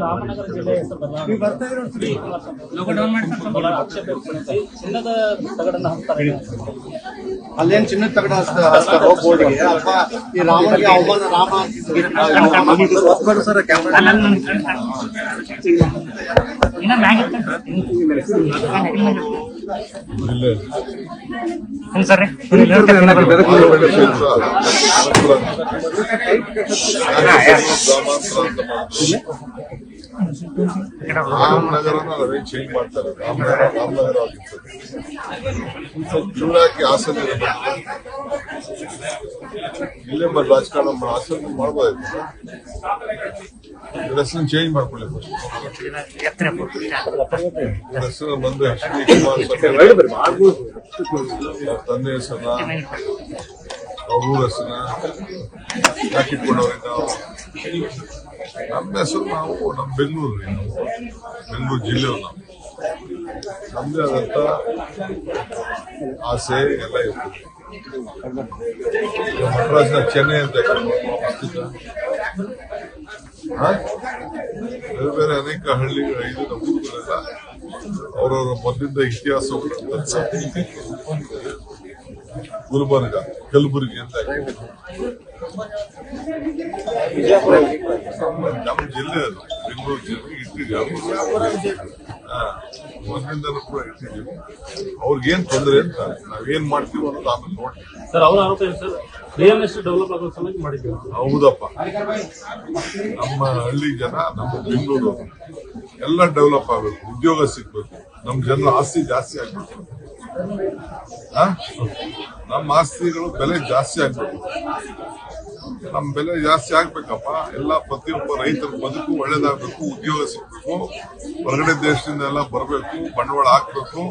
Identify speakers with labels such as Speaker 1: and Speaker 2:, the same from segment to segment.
Speaker 1: ರಾಮನಗರ ಜಿಲ್ಲೆ ಹೆಸರು ಆಕ್ಷೇಪ ಚಿನ್ನದ ತಗಡನ್ನ ಹಂಚ್ತಾರೆ.
Speaker 2: ಅಲ್ಲೇನ್ ಚಿನ್ನದ ತಗಡ ಹಚ್ತಾರೋ ಬೋರ್ಡ್ಗೆ ಅಪ್ಪ ಈ ರಾಮನಿಗೆ ಅವಮಾನ ರಾಮ ಸರ್
Speaker 3: ರಾಮನಗರನ ರವಿ ಚೇಂಜ್ ಮಾಡ್ತಾರೆ. ರಾಮನಗರ ಆಗಿರ್ತದೆ. ಚೂಡಾಕಿ ಹಾಸನ ಇಲ್ಲೇ ಬಂದು ರಾಜಕಾರಣ ಹಾಸನ ಮಾಡ್ಬೋದಾಯ್ತು. ಹೆಸರು ಚೇಂಜ್ ಮಾಡ್ಕೊಳ್ಳಿ. ಹೆಸರು ಬಂದು ಎಚ್ ಡಿ ಕುಮಾರಸ್ವಾಮಿ ತಂದೆ ಹೆಸರನ್ನ ಅವ್ರ ಊರ ಹೆಸರನ್ನ ಹಾಕಿಟ್ಕೊಂಡವ್ರಿಂದ ನಮ್ಮ ಹೆಸರು ನಾವು ನಮ್ಮ ಬೆಂಗಳೂರು ಜಿಲ್ಲೆಯವರು ನಾವು ನಮ್ದೇ ಆದಂತ ಆಸೆ ಎಲ್ಲ ಇರ್ತದೆ. ಮದ್ರಾಸ್ನ ಚೆನ್ನೈ ಅಂತ ಬೇರೆ ಬೇರೆ ಅನೇಕ ಹಳ್ಳಿಗಳು ಇದು ನಮ್ಮ ಊರುಗಳೆಲ್ಲ ಅವರವರ ಮೊದಲಿಂದ ಇತಿಹಾಸ ಗುಲ್ಬರ್ಗ ಕಲಬುರಗಿ ಅಂತ ನಮ್ಮ ಜಿಲ್ಲೆ ಅದು ಬೆಂಗಳೂರು ಜಿಲ್ಲೆ ಇಟ್ಟಿದ್ದೀವಿ. ಮೊದಲಿಂದಲೂ ಕೂಡ ಇಟ್ಟಿದ್ದೀವಿ. ಅವ್ರಿಗೇನ್ ತೊಂದರೆ ಅಂತ ನಾವೇನ್ ಮಾಡ್ತೀವಿ ಅನ್ನೋದು ಆಮೇಲೆ ನೋಡಿ.
Speaker 1: ಸರ್ ಅವರ ಆರೋಪ ಏನು ಸರ್? BMS ಡೆವಲಪ್ ಆಗೋ ಸಲುವಾಗಿ ಮಾಡಿದ್ದೀವಿ.
Speaker 3: ಹೌದಪ್ಪ, ನಮ್ಮ ಹಳ್ಳಿ ಜನ ನಮ್ಮ ಬೆಂಗಳೂರು ಎಲ್ಲ ಡೆವಲಪ್ ಆಗ್ಬೇಕು, ಉದ್ಯೋಗ ಸಿಗ್ಬೇಕು, ನಮ್ಮ ಜನರ ಆಸ್ತಿ ಜಾಸ್ತಿ ಆಗ್ಬೇಕು, ನಮ್ಮ ಆಸ್ತಿಗಳು ಬೆಲೆ ಜಾಸ್ತಿ ಆಗ್ಬೇಕು. ನಮ್ಮ ಬೆಲೆ ಜಾಸ್ತಿ ಆಗ್ಬೇಕಪ್ಪ. ಎಲ್ಲ ಪ್ರತಿಯೊಬ್ಬ ರೈತರ ಬದುಕು ಒಳ್ಳೇದಾಗಬೇಕು, ಉದ್ಯೋಗ ಸಿಗ್ಬೇಕು, ಹೊರಗಡೆ ದೇಶದಿಂದ ಎಲ್ಲ ಬರಬೇಕು, ಬಂಡವಾಳ ಹಾಕ್ಬೇಕು,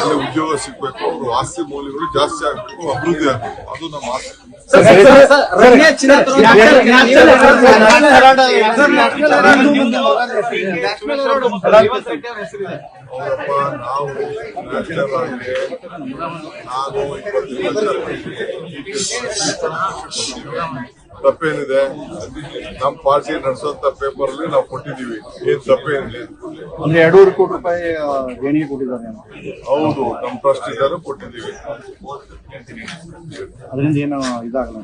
Speaker 3: ಅಲ್ಲಿ ಉದ್ಯೋಗ ಸಿಗ್ಬೇಕು, ಅವ್ರ ಆಸ್ತಿ ಮೌಲ್ಯಗಳು ಜಾಸ್ತಿ ಆಗ್ಬೇಕು, ಅಭಿವೃದ್ಧಿ ಆಗ್ಬೇಕು. ಅದು ನಮ್ಮ ಆಸ್ತಿ. ಅವರಪ್ಪ ನಾವು ನ್ಯಾಷನಲ್ ಆಗಿ ನಾನು 20 ತಪ್ಪೇನಿದೆ? ನಮ್ಮ ಪಾರ್ಟಿ ನಡೆಸೋಂತ ಪೇಪರ್ ಅಲ್ಲಿ ನಾವು ಕೊಟ್ಟಿದ್ದೀವಿ. ಏನ್ ತಪ್ಪೇನಿದೆ?
Speaker 2: ಅಂದ್ರೆ 2.5 ಕೋಟಿ ರೂಪಾಯಿ ದೇಣಿಗೆ ಕೊಟ್ಟಿದ್ದಾರೆ.
Speaker 3: ಹೌದು, ನಮ್ಮ ಟ್ರಸ್ಟ್ ಇದ್ದಾರೆ, ಕೊಟ್ಟಿದ್ದೀವಿ.
Speaker 2: ಅದರಿಂದ ಏನು ಇದಾಗಲ್ಲ.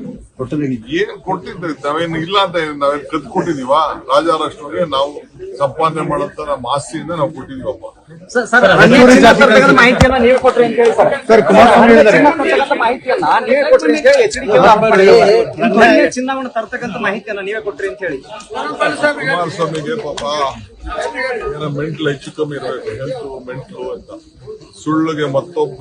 Speaker 3: ಏನ್ ಕೊಟ್ಟಿದ್ದೀವಿ? ನಾವೇನು ಇಲ್ಲ ಅಂತ ನಾವೇನು ಕದ್ ಕೊಟ್ಟಿದೀವ? ರಾಜಾರಾಷ್ಟ್ರಗೆ ನಾವು ಸಂಪಾದನೆ ಮಾಡಂತ ನಮ್ಮ ಆಸ್ತಿಯಿಂದ ನಾವು ಕೊಟ್ಟಿದೀವಪ್ಪ.
Speaker 4: ಮಾಹಿತಿಯನ್ನ ನೀವು ಕೊಟ್ರಿ ಅಂತ ಹೇಳಿ ಸರ್ ಕುಮಾರಸ್ವಾಮಿ ಚಿನ್ನವನ್ನು ತರ್ತಕ್ಕಂಥ ಮಾಹಿತಿಯನ್ನ ನೀವೇ ಕೊಟ್ರಿ ಅಂತ ಹೇಳಿ
Speaker 3: ಕುಮಾರಸ್ವಾಮಿಗೆ ಪಾಪ ಏನೋ ಮೆಂಟ್ಲು ಹೆಚ್ಚು ಕಮ್ಮಿ ಇರಬೇಕು, ಹೆಲ್ತ್ ಮೆಂಟ್ಲು ಅಂತ ಸುಳ್ಳಿಗೆ ಮತ್ತೊಬ್ಬ